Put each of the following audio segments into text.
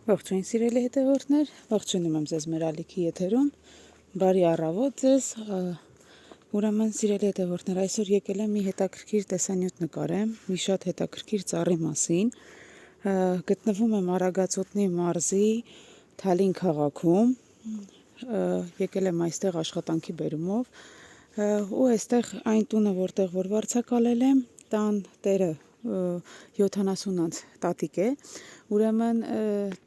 Ողջույն սիրելի հետևորդներ, ողջունում եմ ձեզ մեր ալիքի եթերում, բարի առավոտ ձեզ, ուրեմն սիրելի հետևորդներ, այսօր եկել եմ մի հետաքրքիր տեսանյութ նկարեմ, մի շատ հետաքրքիր ծառի մասին, գտնվում եմ Արագածոտնի մարզի Թալին քաղաքում, եկել եմ այստեղ աշխատանքի բերումով, ու այստեղ այն տունը, որտեղ որ վարձակալել եմ, տան տերը 70 անց տատիկ է, ուրեմն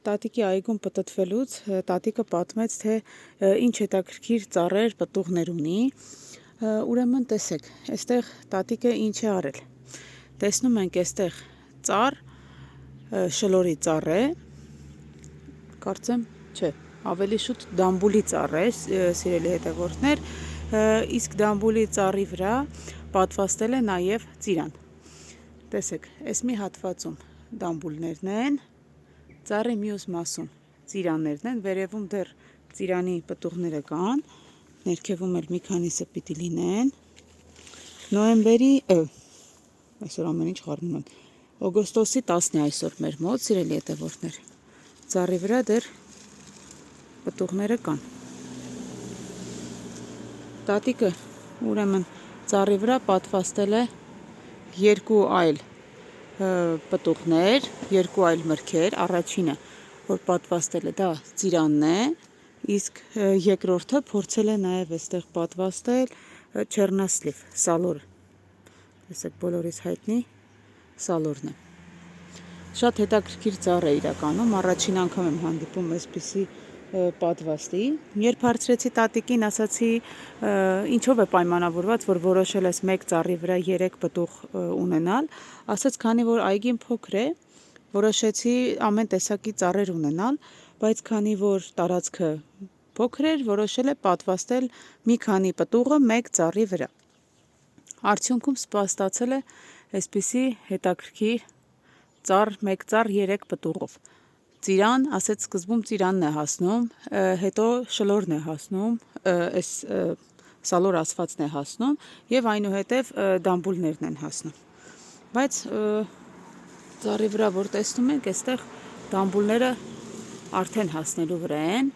տատիկի այգում պտտվելուց տատիկը պատմեց, թե ինչ հետաքրքիր ծառեր, պտուղներ ունի, ուրեմն տեսեք, այստեղ տատիկը ինչ է արել, տեսնում ենք այստեղ ծառ, շլորի ծառ է, կարծեմ, չէ, ավելի շուտ դամբուլի ծառ է, սիրելի հետևորդներ, իսկ դամբուլի ծառի վրա պատվաստել է նաև ծիրան, տեսեք, այս մի հատվածում դամբուլներն են, ծառի մյուս մասում ծիրաններն են, վերևում դեռ ծիրանի պտուղները կան, ներքևում էլ մի քանիսը պիտի լինեն, նոյեմբերի, այսօր ամեն ինչ խառնում են, օգոստոսի 10-ն է այսօր մեր մոտ, սիրելի հետևորդներ, ծառի վրա դեռ պտուղները կան, տատիկը ուրեմն ծառի վրա պատվաստել է երկու այլ պտուղներ, երկու այլ մրգեր, առաջինը, որ պատվաստել է, դա ծիրանն է, իսկ երկրորդը փորձել է նաև այստեղ պատվաստել չեռնասլիվ, սալոր, տեսեք բոլորիս հայտնի սալորն է, շատ հետաքրքիր ծառ է իրականում, առաջին անգամ եմ հանդիպում այսպիսի պատվաստի, երբ հարցրեցի տատիկին, ասացի ինչով է պայմանավորված, որ որոշել ես մեկ ծառի վրա 3 պտուղ ունենալ, ասաց քանի որ այգին փոքր է, որոշեցի ամեն տեսակի ծառեր ունենալ, բայց քանի որ տարածքը փոքր էր, որոշել է պատվաստել մի քանի պտուղը մեկ ծառի վրա, արդյունքում ստացել է այսպիսի հետաքրքիր ծառ, մեկ ծառ 3 պտուղով, ծիրան, ասեց սկզբում ծիրանն է հասնում, հետո շլորն է հասնում, այս սալոր ասվածն է հասնում և այնուհետև դամբուլներն են հասնում, բայց ծառի վրա որ տեսնում ենք, այստեղ դամբուլները արդեն հասնելու վրա են,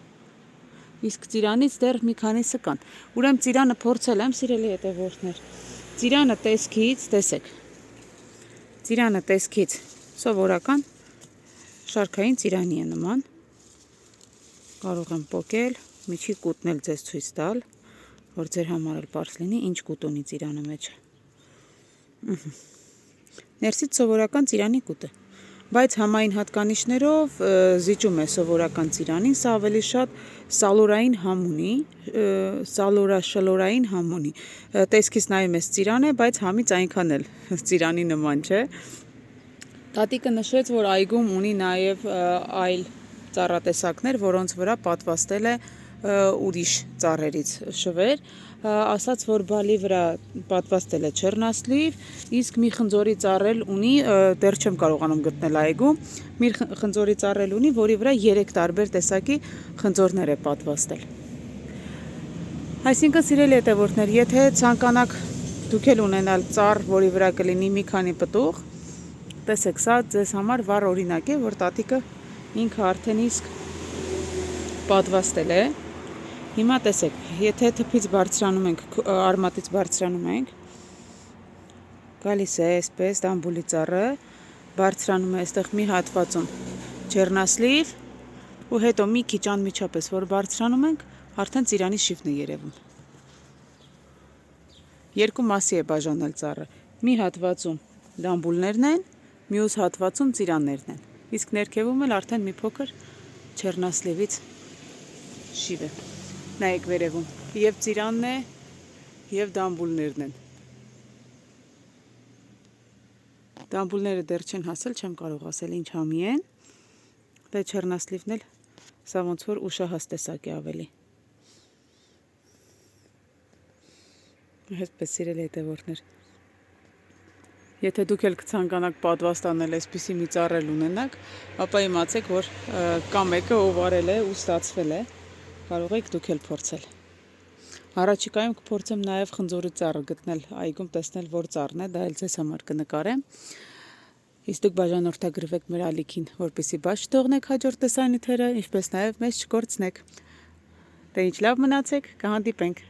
իսկ ծիրանից դեռ մի քանիսը կան, ուրեմն ծիրանը փորձել եմ, սիրելի հետևորդներ, ծիրանը տեսքից, տեսեք, ծիրանը տեսքից սովորական շարքային ծիրանի է նման, կարող եմ պոկել, միջի կուտն էլ ձեզ ցույց տալ, որ ձեր համար էլ պարզ լինի, ինչ կուտ ունի ծիրանը մեջը, ներսից սովորական ծիրանի կուտ է, բայց համային հատկանիշներով զիջում է սովորական ծիրանին, սա ավելի շատ սալորային համ ունի, սալորաշլորային համ ունի, տեսքից նայում ես ծիրան է, բայց համից այնքան էլ ծիրանի նման չէ, տատիկը նշեց, որ այգում ունի նաև այլ ծառատեսակներ, որոնց վրա պատվաստել է ուրիշ ծառերից շվեր, ասաց, որ բալի վրա պատվաստել է չեռնասլիվ, իսկ մի խնձորի ծառ ունի, դեռ չեմ կարողանում գտնել այգում, մի խնձորի ծառ ունի, որի վրա 3 տարբեր տեսակի խնձորներ է պատվաստել, այսինքն սիրելի հետևորդներ, եթե ցանկանաք դուք էլ ունենալ ծառ, որի վրա կլինի մի քանի պտուղ, տեսեք, սա ձեզ համար վառ օրինակ է, որ տատիկը ինքը արդեն իսկ պատվաստել է, հիմա տեսեք, եթե թփից բարձրանում ենք, արմատից բարձրանում ենք, գալիս է այսպես դամբուլի ծառը, բարձրանում է այստեղ մի հատվածում չեռնասլիվ ու հետո մի քիչ անմիջապես, որ բարձրանում ենք, արդեն ծիրանի շիվն է երևում, երկու մասի է բաժանել ծառը, մի հատվածում դամբուլներն են, մյուս հատվածում ծիրաններն են, իսկ ներքևում էլ արդեն մի փոքր չեռնասլիվից շիվ է, նայեք վերևում, և ծիրանն է, և դամբուլներն են, դամբուլները դեռ չեն հասել, չեմ կարող ասել ինչ համի են, դե չեռնասլիվն էլ, սա ոնց որ ուշահաս տեսակ է ավելի, այսպես սիրելի հետևորդներ, եթե դուք էլ կցանկանաք պատվաստ անել այսպիսի մի ծառ ունենաք, ապա իմացեք, որ կա մեկը ով արել է ու ստացվել է, կարող եք դուք էլ փորձել, առաջիկայում կփորձեմ նաև խնձորի ծառը գտնել այգում, տեսնել որ ծառն է, դա էլ ձեզ համար կնկարեմ, Իսկ դուք բաժանորդագրվեք մեր ալիքին, որպեսզի բաց չթողնեք հաջորդ տեսանյութերը, ինչպես նաև մեզ չկորցնեք։ Դե ինչ լավ մնացեք, կհանդիպենք։